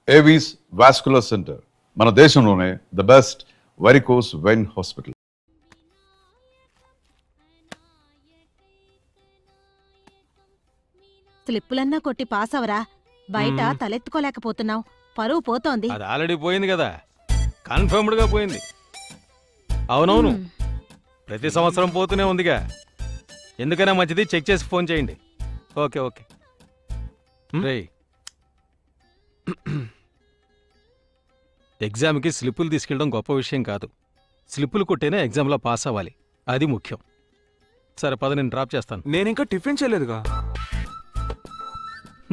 Avis vascular centre, మన దేశంలోనే the best varicose vein hospital. స్లిప్పులన్నా కొట్టి పాస్ అవరా, బయట తలెత్తుకోలేకపోతున్నావు, పరువు పోతోంది. అది ఆల్రెడీ పోయింది కదా, కన్ఫర్మ్డ్ గా పోయింది. అవునవును, ప్రతి సంవత్సరం పోతూనే ఉందిగా. ఎందుకైనా మంచిది చెక్ చేసి ఫోన్ చేయండి. Okay okay. రేయ్, ఎగ్జామ్కి స్లిప్పులు తీసుకెళ్ళడం గొప్ప విషయం కాదు. స్లిప్పులు కొట్టేనే ఎగ్జామ్లో పాస్ అవ్వాలి, అది ముఖ్యం. సరే పద, నేను డ్రాప్ చేస్తాను. నేను ఇంకా టిఫిన్ చేయలేదుగా.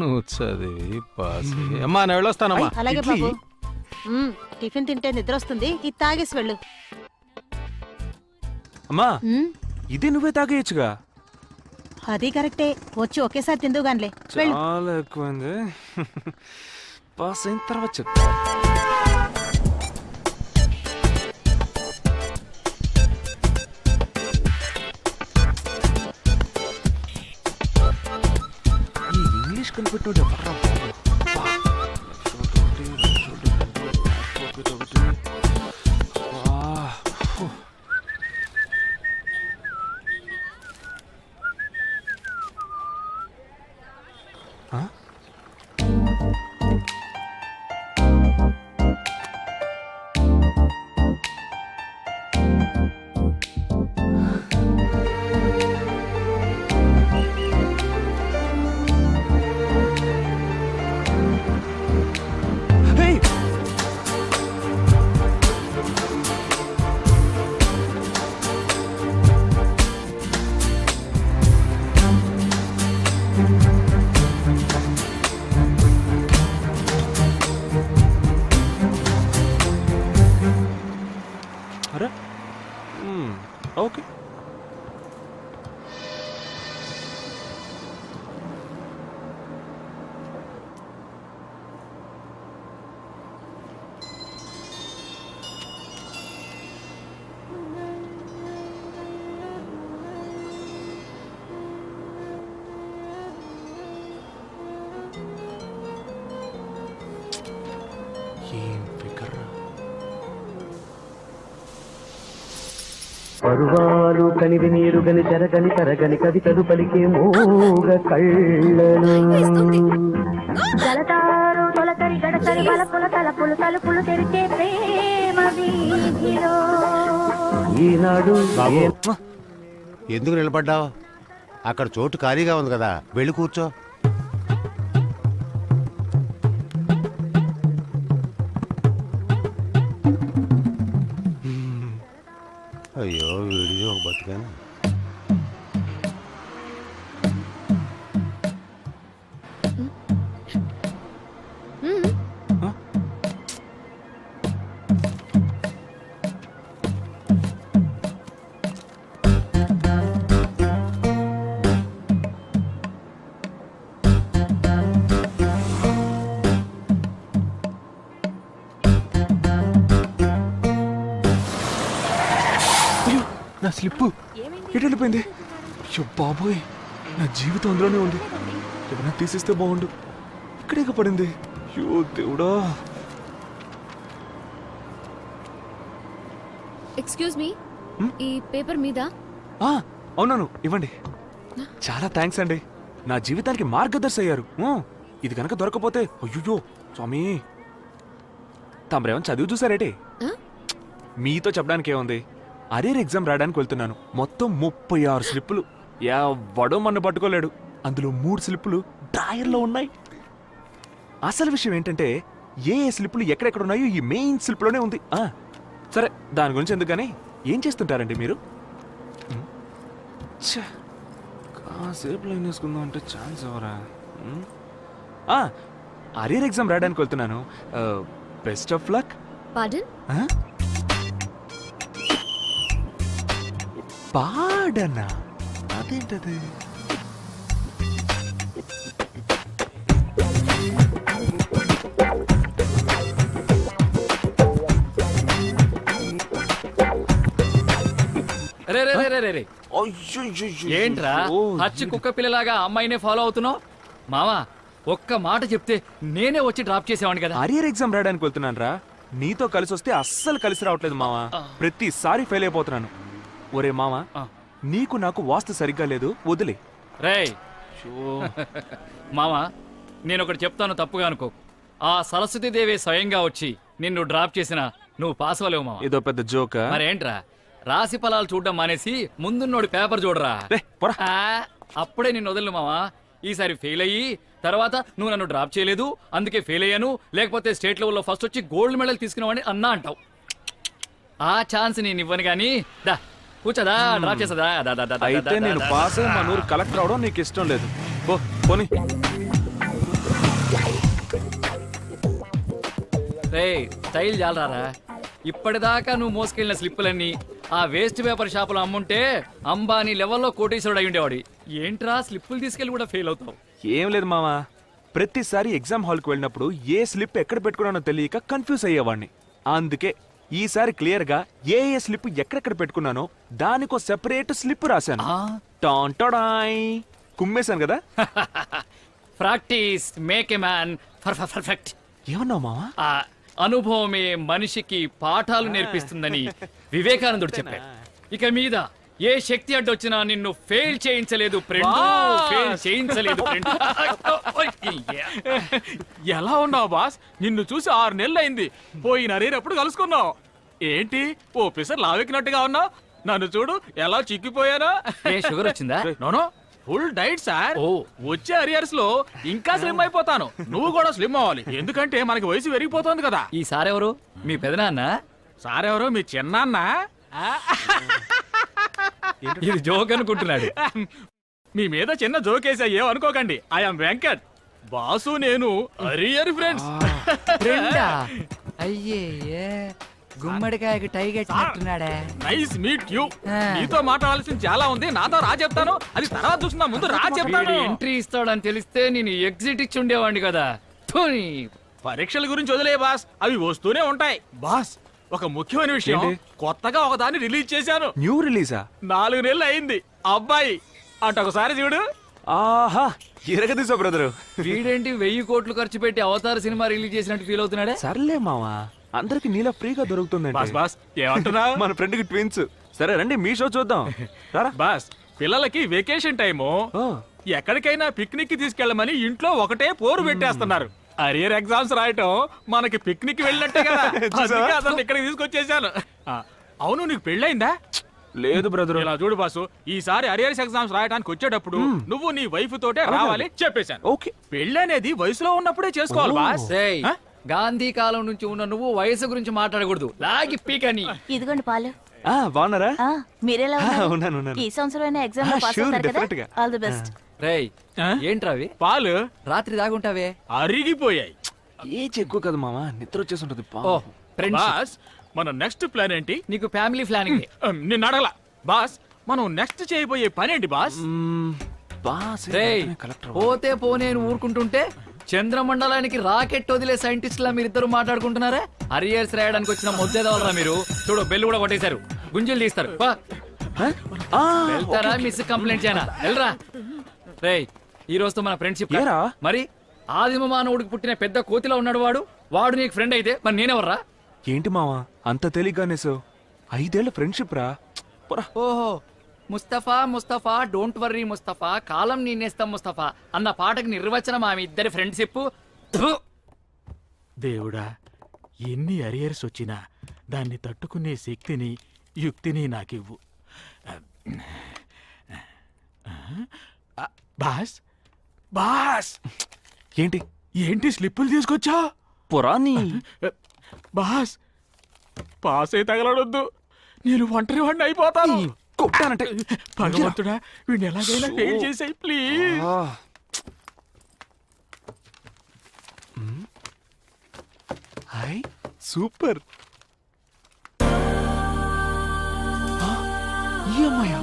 నువ్వు చదివి పాస్ అమ్మా, నేను వెళ్ళొస్తానమ్మా. అలాగే బాబు. టిఫిన్ తింటే నిద్ర వస్తుంది, ఇది తాగేసి వెళ్ళు. అమ్మా, ఇది నువ్వే తాగేయచ్చుగా. అది కరెక్టే, వచ్చి ఒకేసారి తిందుగాన్లే. చాలా ఎక్కువైంది. పాస్ అయిన తర్వాత చెప్తా. ఈ ఇంగ్లీష్ కనిపెట్టాడు ఎవర్రా బాబు. ఓకే. ఏం ఫికర్. పరువాలు కనివి నీరు గని చెరగని తరగని కవితలు పలికే మోగ కళ్ళను జలతారు తొలకరి గడతరి బలపుల తలపులు తలుపులు తెరిచే ప్రేమ వీధిలో. ఈనాడు ఎందుకు నిలబడ్డావు? అక్కడ చోటు ఖాళీగా ఉంది కదా, వెళ్ళి కూర్చో. అయ్యో, వీడియో ఒక బతుకాను. నా స్లిప్పు ఎటు వెళ్ళిపోయింది? అయ్యో బాబోయ్, నా జీవితం అందులోనే ఉంది. ఏమైనా తీసిస్తే బాగుండు. ఇక్కడే పడింది. అయ్యో దేవుడా. ఎక్స్క్యూజ్ మీ, ఈ పేపర్ మీద. అవునవును, ఇవ్వండి. చాలా థ్యాంక్స్ అండి, నా జీవితానికి మార్గదర్శి అయ్యారు. ఇది కనుక దొరకపోతే అయ్యో స్వామి. తమరేమని చదివి చూసారేటే? మీతో చెప్పడానికి ఏముంది, అరేర్ ఎగ్జామ్ రాయడానికి వెళ్తున్నాను. మొత్తం 36 స్లిప్పులు. ఎవడో మన పట్టుకోలేడు. అందులో 3 స్లిప్పులు డ్రాయర్లో ఉన్నాయి. అసలు విషయం ఏంటంటే, ఏ స్లిప్పులు ఎక్కడెక్కడ ఉన్నాయో ఈ మెయిన్ స్లిప్లోనే ఉంది. సరే, దాని గురించి ఎందుకని, ఏం చేస్తుంటారండి మీరు? కాసేపు లైన్ వేసుకుందాం అంటే ఛాన్స్ ఎవరా? అరేర్ ఎగ్జామ్ రాయడానికి వెళ్తున్నాను. Best of luck. పార్డన్? పాడనా? అదేంటది? ఏంట్రా హచ్చి కుక్క పిల్లలాగా అమ్మాయినే ఫాలో అవుతున్నావు? మావా, ఒక్క మాట చెప్తే నేనే వచ్చి డ్రాప్ చేసేవాడిని కదా. అరియర్ ఎగ్జామ్ రాయడానికి వెళ్తున్నాను రా. నీతో కలిసి వస్తే అస్సలు కలిసి రావట్లేదు మావా. ప్రతిసారి ఫెయిల్ అయిపోతున్నాను. ఒరే మావా, నీకు నాకు వాస్తు సరిగ్గా లేదు, వదిలే. రేయ్ మామా, నేను ఒకటి చెప్తాను, తప్పుగా అనుకో. ఆ సరస్వతీదేవి స్వయంగా వచ్చి నిన్ను డ్రాప్ చేసినా నువ్వు పాస్ అవ్వలేవు మావా. ఏదో పెద్ద జోక. మరేంట్రా, రాశి ఫలాలు చూడడం మానేసి ముందున్నోడి పేపర్ చూడరా. ఆ, అప్పుడే నిన్ను వదలను మావా. ఈసారి ఫెయిల్ అయ్యి తర్వాత నువ్వు నన్ను డ్రాప్ చేయలేదు అందుకే ఫెయిల్ అయ్యాను, లేకపోతే స్టేట్ లెవెల్లో ఫస్ట్ వచ్చి గోల్డ్ మెడల్ తీసుకున్నావని అన్నా అంటావు. ఆ ఛాన్స్ నేను ఇవ్వను గానీ దా కూర్చోదా, డ్రాప్ చేసదా. అయితే నేను పాస్ అయ్యి మా నూరు కలెక్టర్ అవడం నీకు ఇష్టం లేదు. పోనీ. రే స్టైల్ చాలరారా. ఇప్పటిదాకా నువ్వు మోసుకెళ్ళిన స్లిప్పులన్నీ ఆ వేస్ట్ పేపర్ షాపులో అమ్ముంటే అంబానీ లెవెల్లో కోటీశ్వరుడు అయి ఉండేవాడి. ఏంట్రా స్లిప్పులు తీసుకెళ్ళి కూడా ఫెయిల్ అవుతావు? ఏం లేదు మావా, ప్రతిసారి ఎగ్జామ్ హాల్కి వెళ్ళినప్పుడు ఏ స్లిప్ ఎక్కడ పెట్టుకున్నానో తెలియక కన్ఫ్యూజ్ అయ్యేవాడిని. అందుకే ఈసారి క్లియర్ గా ఏ స్లిప్ ఎక్కడెక్కడ పెట్టుకున్నానో దానికో సెపరేట్ స్లిప్ రాశాను. టాంటాడాయ్ కుమ్మేశాను కదా. Practice make a man perfect. ఏమన్నావు మావా? అనుభవమే మనిషికి పాఠాలు నేర్పిస్తుందని వివేకానందుడు చెప్పాడు. ఇక మీద ఏ శక్తి అడ్డొచ్చినా నిన్ను ఫెయిల్ చేయించలేదు ఫ్రెండ్, ఫెయిల్ చేయించలేదు ఫ్రెండ్. ఎలా ఉన్నావు బాస్? నిన్ను చూసి 6 నెలలు అయింది. పోయిన అరేనప్పుడు కలుసుకున్నావు. ఏంటి ఓపెసర్ లావెక్కినట్టుగా ఉన్నావు? నన్ను చూడు ఎలా చిక్కిపోయానా. షుగర్ వచ్చిందా? No no, full diet sir. ఓ, వచ్చే అరియర్స్ లో ఇంకా స్లిమ్ అయిపోతాను. నువ్వు కూడా స్లిమ్ అవ్వాలి, ఎందుకంటే మనకి వయసు పెరిగిపోతుంది కదా. ఈ సారెవరు? మీ పెదనాన్న? సారెవరు? మీ చిన్నాన్న. ఇది జోక్ అనుకుంటున్నాడు. మీ మీద చిన్న జోకేసా, ఏమనుకోకండి. ఐఎమ్ వెంకట్. బాసు నేను అరియర్ ఫ్రెండ్స్. అయ్యే గుమ్మడికాయకి టై కట్టినట్టున్నాడే. Nice meet you. నీతో మాట్లాడాల్సింది చాలా ఉంది, నాతో రా చెప్తాను. అది తర్వాత చూస్తున్నా, ముందు రా చెప్తాను. ఎంట్రీ ఇస్తాడని తెలిస్తే నేను ఎగ్జిట్ ఇచ్చి ఉండేవాడిని కదా. థూని. పరీక్షల గురించి వదిలే బాస్, అవి వస్తూనే ఉంటాయి. బాస్, ఒక ముఖ్యమైన విషయం, కొత్తగా ఒకదాన్ని రిలీజ్ చేశాను. న్యూ రిలీజా? 4 నెలలు అయింది. అబ్బాయి అటు ఒకసారి చూడు. ఆహా, ఎరగదీసా బ్రదరు. వీడేంటి 1000 కోట్లు ఖర్చు పెట్టి అవతార్ సినిమా రిలీజ్ చేసినట్టు ఫీల్ అవుతున్నాడే. సర్లే మావా, అందరికి నీలా ఫ్రీగా దొరుకుతుంది. బాస్ బాస్ ఏమంటున్నా? మన ఫ్రెండ్ కి ట్విన్స్. సరే రండి మీ షో చూద్దాం. రారా. బాస్, పిల్లలకి వెకేషన్ టైము, ఎక్కడికైనా పిక్నిక్ కి తీసుకెళ్ళమని ఇంట్లో ఒకటే పోరు పెట్టేస్తున్నారు. అరియర్ ఎగ్జామ్స్ రాయటం మనకి పిక్నిక్ వెళ్ళినట్టే కదా. అందుకే అతను ఇక్కడికి తీసుకొచ్చేసాను. అవును, నీకు పెళ్ళైందా? లేదు బ్రదర్. ఇలా చూడు బాసు, ఈసారి అరియర్స్ ఎగ్జామ్స్ రాయడానికి వచ్చేటప్పుడు నువ్వు నీ వైఫ్ తోటే రావాలి చెప్పేశాను. ఓకే. పెళ్ళి అనేది వయసులో ఉన్నప్పుడే చేసుకోవాలి బాస్. రేయ్, గాంధీ కాలం నుంచి ఉన్న నువ్వు వయసు గురించి మాట్లాడకూడదు. లాగి పీకని. ఇదిగోండి పాలు. బాగున్నారా? మీరెలా ఉన్నాను. ఈ సంవత్సరం ఎగ్జామ్ లో పాస్ Sure, అవుతారు కదా. definitely గా. All the best. రేయ్, ఏంట్రావి? పాలు రాత్రి దాగుంటావే? అరిగిపోయాయి. ఏజ్ ఎక్కువ కదా మావా, నిద్ర వచ్చేసి ఉంటుంది. ఓ ఫ్రెండ్స్, బాస్, మన నెక్స్ట్ ప్లాన్ ఏంటి? నీకు ఫ్యామిలీ ప్లానింగ్. నిన్ను అడగల బాస్. మనం నెక్స్ట్ చేయబోయే పని ఏంటి బాస్? రేయ్, పోతే పోనే ఊరుకుంటుంటే చంద్రమండలానికి రాకెట్ వదిలే సైంటిస్టులా మీరిద్దరు మాట్లాడుకుంటున్నారా? అరియర్స్ రాయడానికి వచ్చిన మొద్దేదవలరా మీరు. చూడు, బెల్లు కూడా కొట్టేశారు, గుంజులు తీస్తారు. వెళ్తారా? మిస్ కంప్లైంట్ చేయనా? వెళ్ళరా. రేయ్, ఈ రోజుతో మన ఫ్రెండ్షిప్ మరి. ఆదిమ మానవుడికి పుట్టిన పెద్ద కోతిలో ఉన్నాడు వాడు. వాడు నీకు ఫ్రెండ్ అయితే మరి నేనెవర్రా? ఏంటి మావా అంత తేలిగ్గానే? 5 ఏళ్ల ఫ్రెండ్షిప్ రా. ఓహో, ముస్తఫా ముస్తఫా డోంట్ వర్రీ ముస్తఫా, కాలం నేనేస్తాం ముస్తఫా అన్న పాటకి నిర్వచనం ఆమె ఇద్దరి ఫ్రెండ్షిప్. దేవుడా, ఎన్ని అరియర్స్ వచ్చినా దాన్ని తట్టుకునే శక్తిని యుక్తిని నాకివ్వు. బాస్ బాస్, ఏంటి ఏంటి స్లిప్పులు తీసుకొచ్చా? పురాణి. బాస్, పాస్ అయి తగలడొద్దు, నేను ఒంటరి వాడిని అయిపోతాను. కొట్టానంటే భగవంతుడా, వీడిని ఎలాగైనా ఫెయిల్ చేసాయి ప్లీజ్. Hi, super. ఈ అమ్మాయా?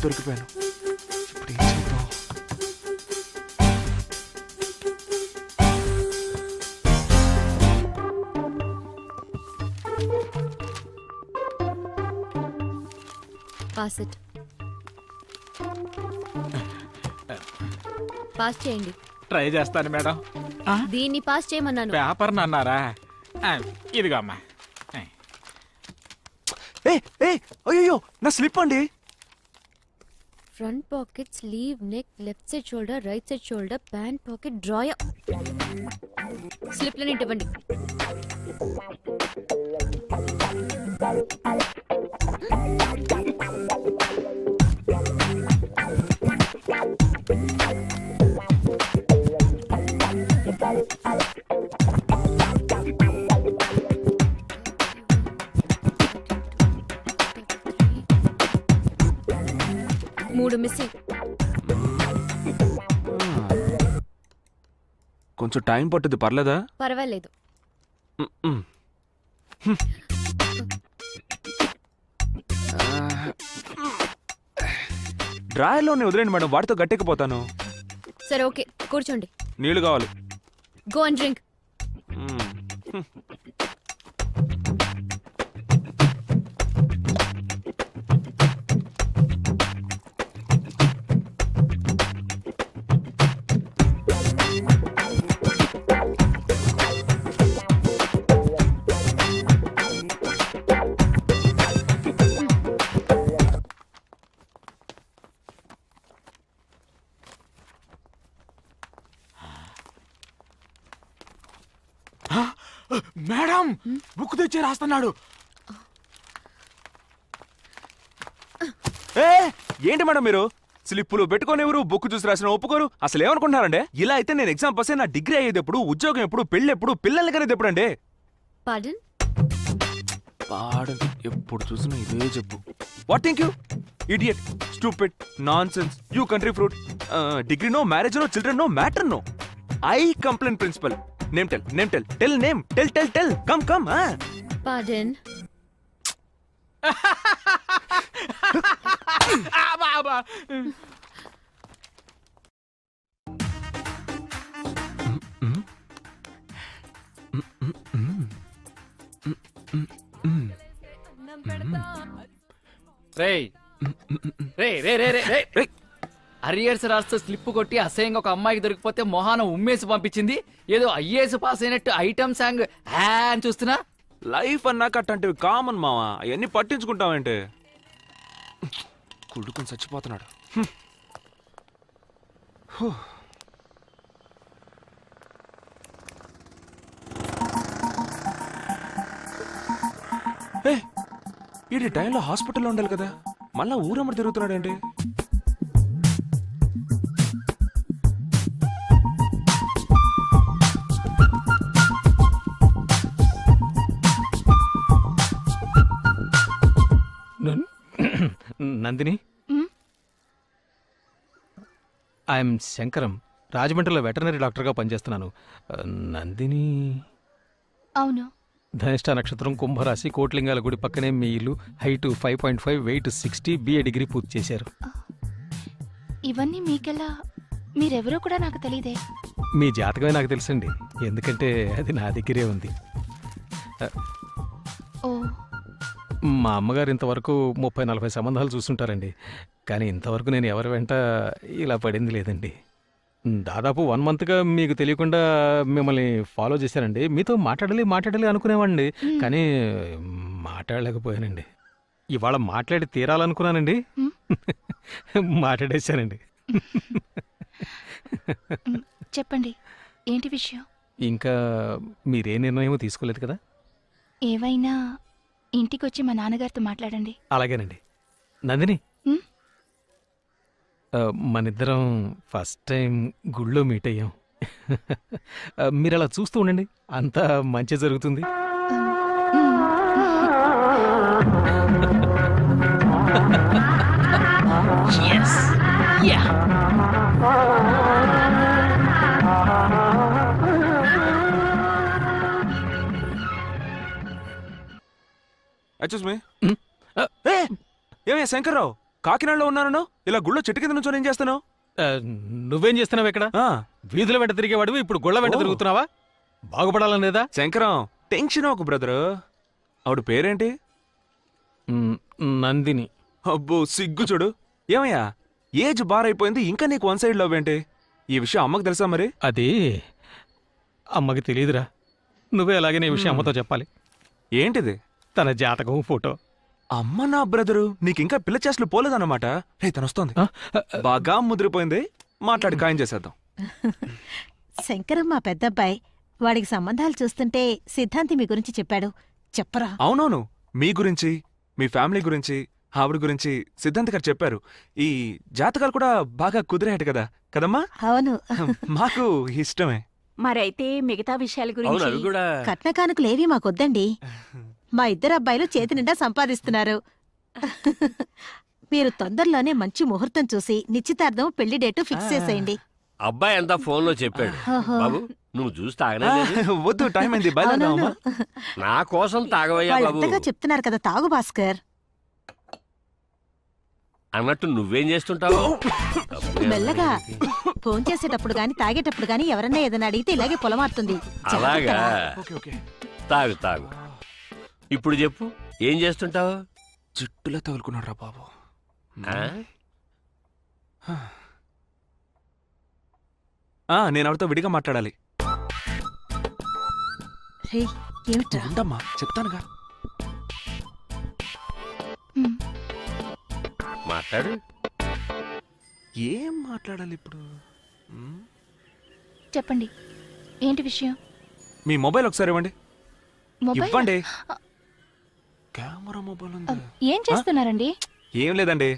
దొరికిపోయాను. ఇప్పుడు ఏం చేద్దాం? Pass it. పాస్ చేయండి. ట్రై చేస్తాను మేడం. దీన్ని పాస్ చేయమన్నాను. పేపర్ అన్నారా? ఇదిగో అమ్మా. ఏ ఏ అయ్యో నా స్లిప్ అండి. Front pocket, sleeve, neck, left side shoulder, right side shoulder, pant pocket, drawer. స్లిప్లని ఇవ్వండి. మూడు మిస్సింగ్. కొంచెం టైం పట్టుద్ది, పర్లేదా? పర్వాలేదు. డ్రాయర్లోనే వదిలేండి మేడం, వాటితో గట్టెక్కిపోతాను. సరే ఓకే, కూర్చోండి. నీళ్లు కావాలి. Go and drink. Madam book తెచ్చి రాస్తున్నాడు. ఏ ఏంటి మేడం మీరు స్లిప్పులు పెట్టుకోనివ్వరు, బుక్ చూసి రాసిన ఒప్పుకోరు. అసలు ఏమనుకుంటున్నారండి? ఇలా అయితే నేను ఎగ్జామ్ పాస్ అయ్యి నా డిగ్రీ అయ్యేది ఎప్పుడు, ఉద్యోగం ఎప్పుడు, పెళ్ళి ఎప్పుడు, పిల్లల్ని కనేది ఎప్పుడండి? పార్డన్? పాడన్ ఎప్పుడు చూసినా ఇదే చెప్పు. What think you idiot, stupid, nonsense, you country fruit. Degree no, marriage no, children no, matter no. I complaint principal. Name tell, name tell, tell name, tell tell tell, come come. Pardon. రేయ్ రే రే రే రే రే arrears రాస్తూ slip కొట్టి అసహ్యంగా ఒక అమ్మాయికి దొరికిపోతే మొహాన ఉమ్మేసి పంపించింది. ఏదో ఐఏఎస్ పాస్ అయినట్టు ఐటమ్ సాంగ్ అని చూస్తున్నా. లైఫ్ అన్నాక అట్లాంటివి కామన్ మావా, అవన్నీ పట్టించుకుంటావంటే. కుడుకుని చచ్చిపోతున్నాడు. ఈ టైంలో హాస్పిటల్లో ఉండాలి కదా, మళ్ళా ఊరమ్మడి తిరుగుతున్నాడేంటి? నందిని, ఐఎమ్ శంకరం, రాజమండ్రిలో వెటర్నరీ డాక్టర్గా పనిచేస్తున్నాను. నందిని? అవును. ధనిష్ట నక్షత్రం, కుంభరాశి, కోట్లింగాల గుడి పక్కనే మీ ఇల్లు, హైట్ 5.5, వెయిట్ 60, BA డిగ్రీ పూర్తి చేశారు. ఇవన్నీ మీకెలా? మీరెవరో కూడా నాకు తెలియదే. మీ జాతకమే నాకు తెలుసండి, ఎందుకంటే అది నా దగ్గరే ఉంది. ఓ, మా అమ్మగారు ఇంతవరకు 30-40 సంబంధాలు చూస్తుంటారండి, కానీ ఇంతవరకు నేను ఎవరి వెంట ఇలా పడింది లేదండి. దాదాపు 1 మంత్గా మీకు తెలియకుండా మిమ్మల్ని ఫాలో చేశానండి. మీతో మాట్లాడాలి అనుకునేవాడిని, కానీ మాట్లాడలేకపోయానండి. ఇవాళ మాట్లాడి తీరాలనుకున్నానండి, మాట్లాడేశానండి. చెప్పండి, ఏంటి విషయం? ఇంకా మీరే నిర్ణయం తీసుకోలేదు కదా? ఏవైనా ఇంటికొచ్చి మా నాన్నగారితో మాట్లాడండి. అలాగేనండి. నందిని, మనిద్దరం ఫస్ట్ టైం గుళ్ళో మీట్ అయ్యాం. మీరు అలా చూస్తూ ఉండండి, అంతా మంచి జరుగుతుంది. ఏమయ్యా శంకర్రావు, కాకినాడలో ఉన్నాను, ఇలా గుళ్ళో చెట్టు కింద నుంచి ఏం చేస్తాను? నువ్వేం చేస్తున్నావు ఇక్కడ? వీధుల వెంట తిరిగేవాడు ఇప్పుడు గుళ్ళ వెంట తిరుగుతున్నావా? బాగుపడాలని లేదా? శంకరం, టెన్షన్ ఒక బ్రదరు. ఆవిడ పేరేంటి? నందిని. అబ్బో సిగ్గు చూడు. ఏమయ్యా ఏజ్ బార్ అయిపోయింది, ఇంకా నీకు వన్ సైడ్ లవ్ ఏంటి? ఈ విషయం అమ్మకు తెలుసా మరి? అది అమ్మకి తెలియదురా. నువ్వే అలాగే నీ విషయం అమ్మతో చెప్పాలి. ఏంటిది? తన జాతకం ఫోటో. అమ్మ నా బ్రదరు నీకు ఇంకా పిల్ల చేష్టలు పోలేదన్నమాట. రే తను వస్తోంది. బాగా ముదిరిపోయింది, మాట్లాడి ఖాయం చేసేద్దాం. శంకరం మా పెద్దబ్బాయి. వాడికి సంబంధాలు చూస్తుంటే సిద్ధాంతి మీ గురించి చెప్పాడు. చెప్పరా? అవునవును, మీ గురించి, మీ ఫ్యామిలీ గురించి, ఆవిడ గురించి సిద్ధాంత్ గారు చెప్పారు. ఈ జాతకాలు కూడా బాగా కుదిరాయట కదా కదమ్మా? అవును. మాకు ఇష్టమే. మరైతే మిగతా విషయాల అవును అవి కూడా. కట్న కానుకలేవి మాకొద్దండి. మా ఇద్దరు అబ్బాయిలు చేతి నిండా సంపాదిస్తున్నారు. మీరు తొందరలోనే మంచి ముహూర్తం చూసి నిశ్చితార్థం పెళ్లి డేటు ఫిక్స్ చేసేయండి. అబ్బాయి అంతా ఫోన్ లో చెప్పాడు. ఓహో. బాబు నువ్వు చూసి తాగనే లేదు. వద్దు, టైం అయింది, బయలుదేరదామా? నా కోసం తాగవయ్యా బాబు. వాళ్ళంతగా చెప్తున్నారు కదా, తాగు భాస్కర్. అన్నట్టు నువ్వేం చేస్తుంటావు? మెల్లగా ఫోన్ చేసేటప్పుడు గాని తాగేటప్పుడు గాని ఎవరన్నా ఏదైనా అడిగితే ఇలాగే పొలమారుతుంది. అలాగా, ఓకే ఓకే. తాగు తాగు. ఇప్పుడు చెప్పు, ఏం చేస్తుంటావు? జుట్టులో తగులుకున్నాడు రా బాబు. నేను ఎవరితో విడిగా మాట్లాడాలి. రేయ్, ఏమిట్రా? ఉండమ్మా, చెప్తానుగా. మాట్లాడు. ఏం మాట్లాడాలి ఇప్పుడు? చెప్పండి, ఏంటి విషయం? మీ మొబైల్ ఒకసారి ఇవ్వండి. మొబైల్? ఇవ్వండి. కెమెరా మొబైల్ ఉంది. ఏం చేస్తున్నారండి? ఏం లేదండి,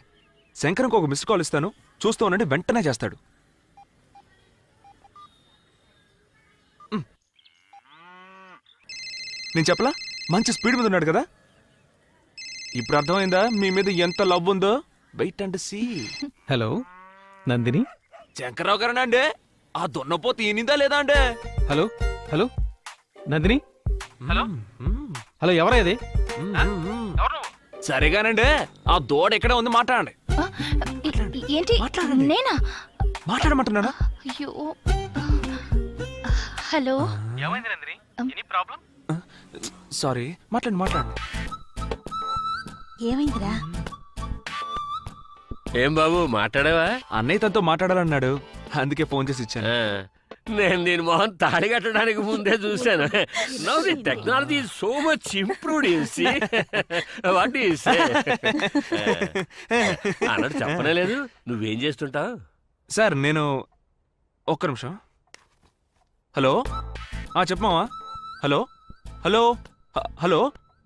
శంకర్కి ఒక మిస్డ్ కాల్ ఇస్తాను, చూస్తూ ఉండండి, వెంటనే చేస్తాడు. నేను చెప్పలా, మంచి స్పీడ్ మీద ఉన్నాడు కదా. ఇప్పుడు అర్థమైందా మీ మీద ఎంత లవ్ ఉందో? Wait and see. Hello Nandini. Shankarrao గారేనా అండి? ఆ దున్నపోతు ఈనిందా లేదా అండి? Hello hello Nandini. Hello hello, ఎవరా ఇది? సరేగానండి, ఆ దూడ ఎక్కడే ఉంది, మాట్లాడండి. ఏంటి? మాట్లాడండి. నేనా? మాట్లాడమంటున్నానా? అయ్యో. హలో. సారీ, మాట్లాడండి మాట్లాడండి. ఏమైందిరా? ఏం బాబు మాట్లాడావా? అన్నయ్య తనతో మాట్లాడాలన్నాడు, అందుకే ఫోన్ చేసి ఇచ్చాను. నేను దీని మొహం తాడి కట్టడానికి ముందే చూశాను. Now the technology is so much improved. What you say? అన్నట్టు చెప్పనే లేదు, నువ్వేం చేస్తుంటావు? సార్ నేను ఒక్క నిమిషం. హలో, చెప్పమావా. హలో హలో హలో,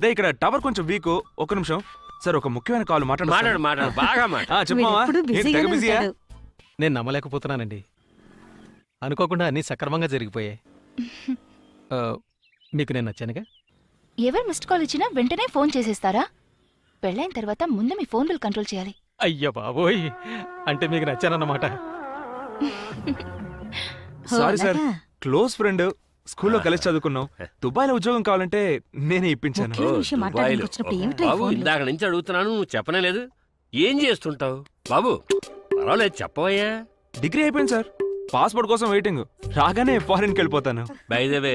రే ఇక్కడ టవర్ కొంచెం వీక్, ఒక్క నిమిషం. సార్ ఒక ముఖ్యమైన కాల్ మాట్లాడు మాట్లాడు, బాగా మాట్లాడు. చెప్పమావా. వీడెప్పుడు బిజీగానే బిజీయా? ఉంటాడు. నేను నమ్మలేకపోతున్నానండి. అనుకోకుండా అన్నీ సక్రమంగా జరిగిపోయాయి. మీకు నేను నచ్చానుగా. ఎవరు మిస్డ్ కాల్ ఇచ్చినా వెంటనే ఫోన్ చేసేస్తారా? పెళ్ళైన తర్వాత ముందు మీ ఫోన్ బిల్ కంట్రోల్ చేయాలి. అయ్య బాబోయ్, అంటే మీకు నచ్చానన్నమాట. సారీ సార్, అలాగా? క్లోజ్ ఫ్రెండ్, స్కూల్లో కలిసి చదువుకున్నాం. దుబాయ్లో ఉద్యోగం కావాలంటే నేనే ఇప్పించాను. ముఖ్యమైన విషయం మాట్లాడడానికి వచ్చినప్పుడు ఏమిట్రా ఈ బాబు ఫోన్లు? ఇందాక నుంచి అడుగుతున్నాను, నువ్వు చెప్పనే లేదు. ఏం చేస్తుంటావు బాబు? పర్వాలేదు చెప్పవయ్యా. డిగ్రీ అయిపోయింది సార్, పాస్పోర్ట్ కోసం వెయిటింగ్, రాగానే ఫారిన్కి వెళ్ళిపోతాను. బై ద వే,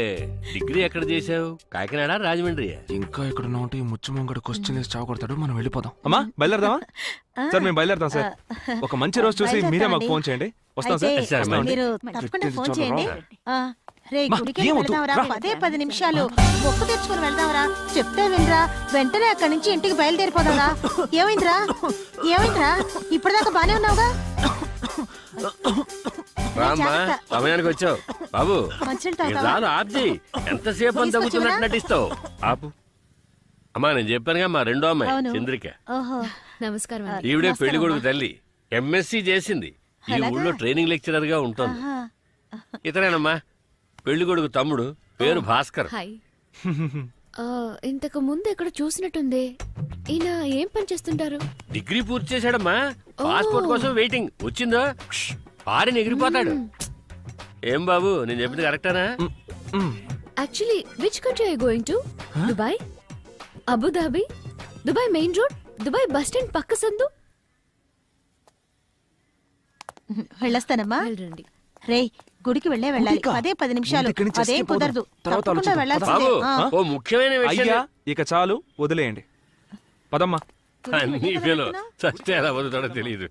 డిగ్రీ ఎక్కడ చేసావు? కాకినాడ, రాజమండ్రి? ఇంకా ఇక్కడ ఉంటే ఈ ముచ్చమంగడు క్వశ్చన్ వేసి చావకొడతాడు, మనం వెళ్ళిపోదాం. అమ్మా బయలుదేరదామా? సార్ మేము బయలుదేరతాం సార్. ఒక మంచి రోజు చూసి మీరే మాకు ఫోన్ చేయండి, వస్తాం సార్. అయితే సరే, వస్తామండి. మీరు తప్పకుండా ఫోన్ చేయండి. రే మా, గుడికి ఏమొద్దు, వెళ్దాంరా, రా. 10 నిమిషాలు మొక్కు తెచ్చుకుని వెళ్దాంరా. చెప్తే వినరా, వెంటనే అక్కడి నుంచి ఇంటికి బయలుదేరిపోదాంరా. ఏమైందిరా? ఏమైందిరా? ఇప్పటిదాకా బానే ఉన్నావుగా? రామ్మా, సమయానికి వచ్చావు. బాబు మంచినీళ్ళు ఇది తాగుతావా? రాదు, ఆప్ చేయి. ఎంతసేపు అని తగ్గుతున్నట్టు నటిస్తావు? ఆపు. అమ్మా నేను చెప్పానుగా, మా రెండో అమ్మాయి అవును. చంద్రిక. ఓహో. నమస్కారం అండి. ఈవిడే నమస్కారం పెళ్లి కొడుకు అమ్మా. తల్లి, ఎంఎస్సి చేసింది. ఈ అలాగా? ఊళ్ళో ట్రైనింగ్ లెక్చరర్ గా ఉంటుంది. ఆహా. ఇతనేనమ్మా పెళ్లి కొడుకు తమ్ముడు, పేరు భాస్కర్. హాయ్. ఇంతకు ముందు ఎక్కడ చూసినట్టుంది. ఈయన ఏం పని చేస్తుంటారు? డిగ్రీ పూర్తి చేశాడమ్మా, పాస్పోర్ట్ కోసం వెయిటింగ్. వచ్చిందో పారిని ఎగిరిపోతాడు. ఏం బాబు నేను చెప్పింది కరెక్టేనా? Actually which country I going to? Dubai, Abu Dhabi, Dubai main road, Dubai bus stand పక్క సందు. వెళ్ళొస్తానమ్మా. వెళ్ళండి. రే గుడికి వెళ్ళాలి. గుడికా? 10 నిమిషాలు. ముందు ఇక్కడి నుంచి అదేం escape కుదరదు. అవుదాం. తర్వాత తప్పకుండా ఆలోచిద్దాం. వెళ్ళాల్సిందే. బాబు ఆ. ఓ ముఖ్యమైన అయ్యా విషయం. ఇక చాలు, వదిలేయండి. పదమ్మా. అన్ని ఫెలో చస్తే ఎలా బతుకుతాడో తెలియదు.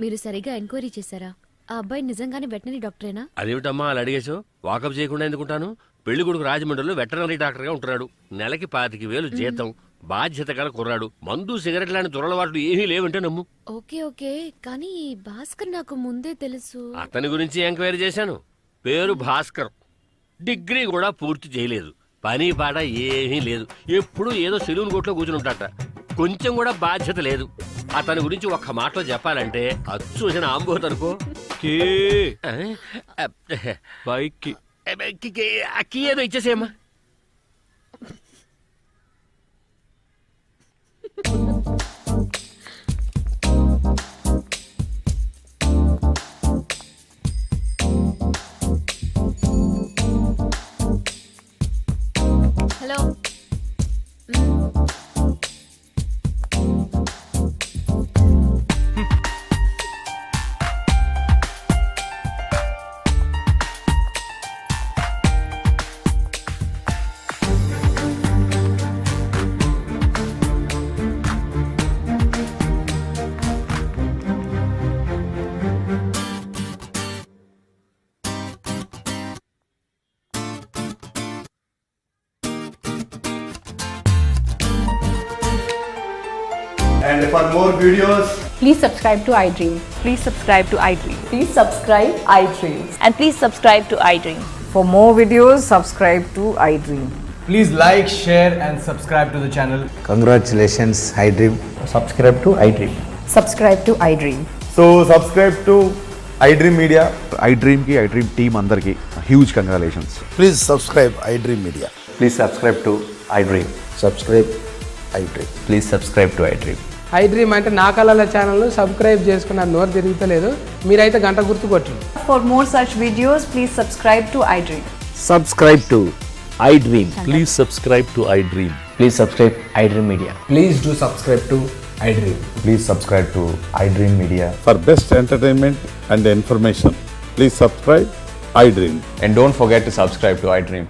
మీరు సరిగా ఎంక్వైరీ చేశారా? ఆ అబ్బాయి నిజంగానే వెటనరీ డాక్టరేనా? అదేమిటమ్మా అలా అడిగేశావు? వాకప్ చేయకుండా ఎందుకుంటాను? పెళ్లి కొడుకు రాజమండ్రిలో వెటర్నరీ డాక్టర్ గా ఉంటున్నాడు. నెలకి 25,000 జీతం, బాధ్యత గల కుర్రాడు. మందు సిగరెట్ లాంటి దురలవాట్లు ఏమీ లేవంటే నమ్ము. ఓకే ఓకే, కానీ భాస్కర్ నాకు ముందే తెలుసు. అతని గురించి ఎంక్వైరీ చేశాను. పేరు భాస్కర్, డిగ్రీ కూడా పూర్తి చేయలేదు, పని పాట ఏమీ లేదు, ఎప్పుడూ ఏదో సెలూన్ కోట్లో కూర్చుని ఉంటాట. కొంచెం కూడా బాధ్యత లేదు. అతని గురించి ఒక్క మాటలో చెప్పాలంటే అచ్చు చూసిన ఆంబోత్ అనుకో. బైక్ కీ ఏదో ఇచ్చేసేయమ్మా. Hello. And for more videos, Please subscribe to iDream. Please subscribe to iDream. Please subscribe iDream. And please subscribe to iDream. For more videos, subscribe to iDream. Please like, share and subscribe to the channel. Congratulations iDream. subscribe to iDream. Subscribe to iDream. So subscribe to iDream Media. iDream కి iDream team అందరికి huge congratulations. Please subscribe iDream media. Please subscribe to iDream. Subscribe iDream. Please subscribe to iDream. iDream అంటే నా కళల channel subscribe చేసుకున్న నోరు తిరుగుతలేదు. మీరైతే గంట గుర్తు కొట్టండి. For more such videos, please subscribe to iDream. Subscribe to iDream. Please subscribe to iDream. Please subscribe iDream Media. Please do subscribe to iDream. Please subscribe to iDream Media. For best entertainment and information, please subscribe iDream. And don't forget to subscribe to iDream.